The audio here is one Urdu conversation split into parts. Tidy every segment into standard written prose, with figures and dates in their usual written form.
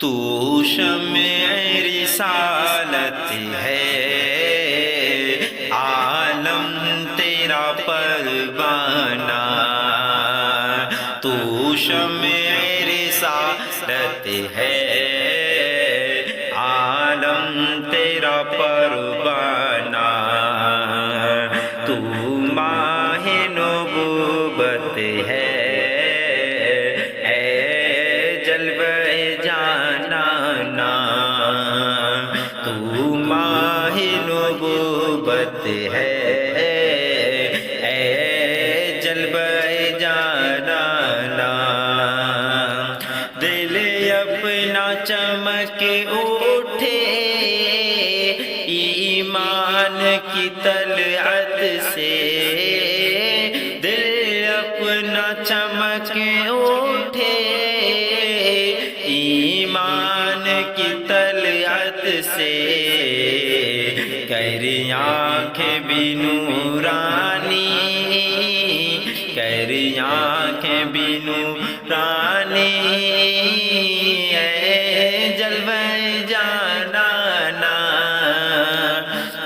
تو شمع رسالت ہے، عالم تیرا پروانہ، تو شمع رسالت ہے، عالم تیرا پروانہ، تو ماہ نبوت ہے، تو ماہ نبوت ہے، اے جلوہ جانانا، دل اپنا چمک اٹھے ایمان کی طلعت سے، دل اپنا چمک اٹھے ایمان کی طلعت سے، کر آنکھیں بھی نورانی، کر آنکھیں بھی نورانی، اے جلوہ جانانا،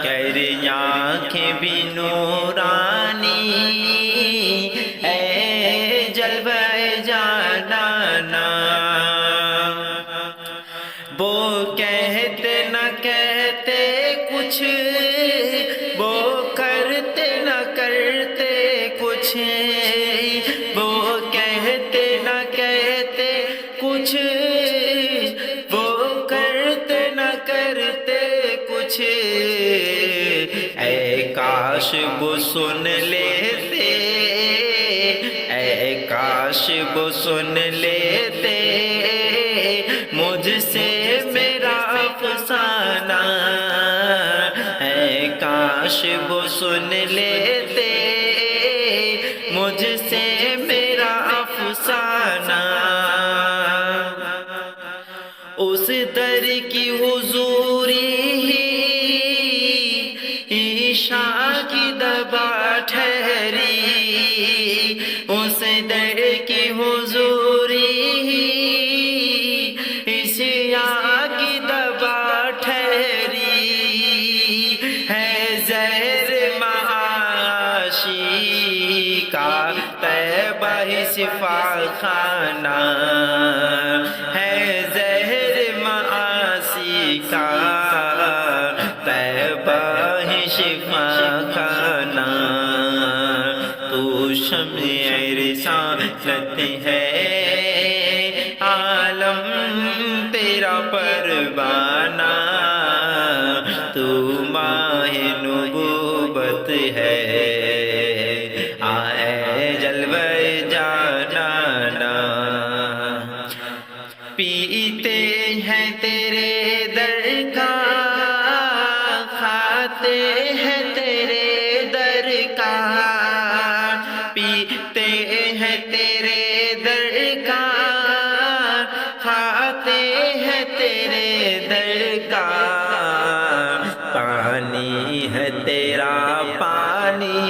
کر آنکھیں بھی نورانی، اے جلوہ جانانا، وہ کہتے نہ کہتے کچھ، وہ کرتے نہ کرتے کچھ، وہ کہتے نہ کہتے کچھ، وہ کرتے نہ کرتے کچھ، اے کاش وہ سن لیتے، اے کاش وہ سن لیتے مجھ سے میرا افسانہ، اے کاش وہ سن لیتے مجھ سے میرا افسانہ، اس در کی حضوری ہی عشاء کی دبا ٹھہری، اس در کی حضوری ہی عشاء کی دبا ٹھہری، ہے زہر معاشی کا طیبہ ہی شفا خانہ، ہے زہر معاشی کا طیبہ ہی شفا خانہ، تو شمع رسالت ہے، عالم تیرا پروانہ، تو ماہ نبوت ہے، آئے جلوہ جانانا، پیتے ہیں تیرے در کا، کھاتے ہیں تیرے در کا، پیتے ہیں تیرے در کا، کھاتے ہیں تیرے در کا، پانی ہے تیرا پانی،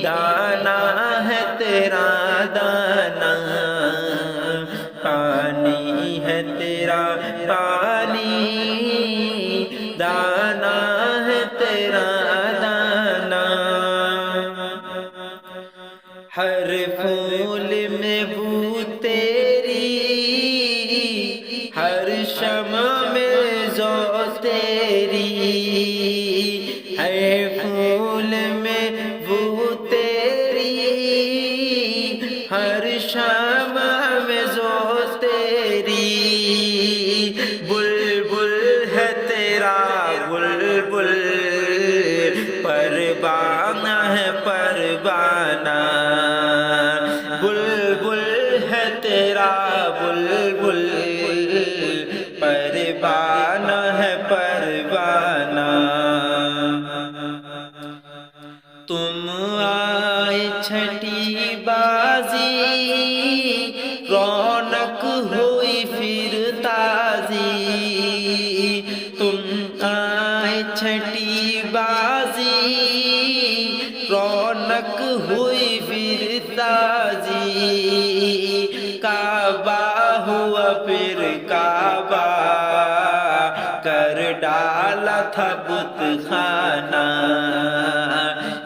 دانا ہے تیرا دانا، پانی ہے تیرا پانی، دانا ہے تیرا دانا، ہر پھول میں بو تیری، ہر شمع میں ذو تیری، ہر پھول میں بو تیری، ہر شمع میں ذو تیری، بلبل ہے تیرا بلبل، پروانہ ہے پروانہ، بلبل ہے تیرا بلبل، پروانہ ہے پروانہ، تم آئے چھٹی بازی، رونق ہوئی پھر پھر کعبہ کر ڈالا تھا بت خانہ،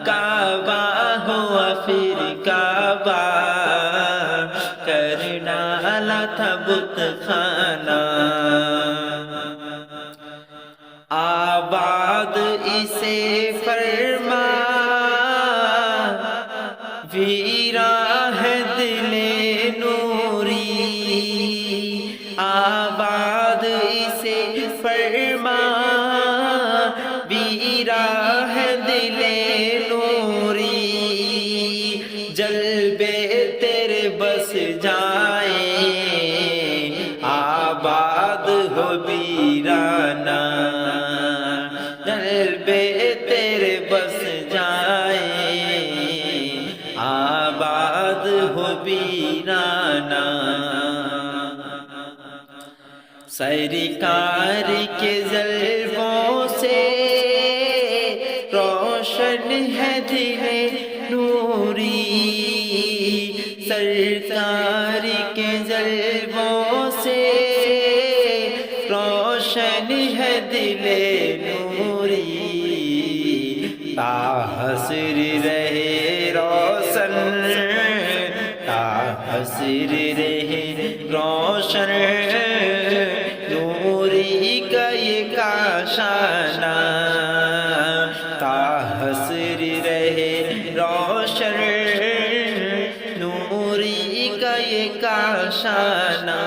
کعبہ ہوا پھر کعبہ کر ڈالا تھا بت خانہ، آباد اسے فرما ویراں ہے دل نوری، آباد اسے فرما ویراں ہے دل نوری، جلوے تیرے بس جائیں آباد ہو ویرانہ، جلوے تیرے بس جائیں آباد ہو ویرانہ، سرکار کے جلووں سے روشن ہے دل نوری، سرکار کے جلووں سے روشن ہے دل نوری، تا حسر رہے روشن، تا حسر رہے روشن نوری کا یہ کاشانہ، تا حسر رہے روشن نوری کا یہ کاشانہ،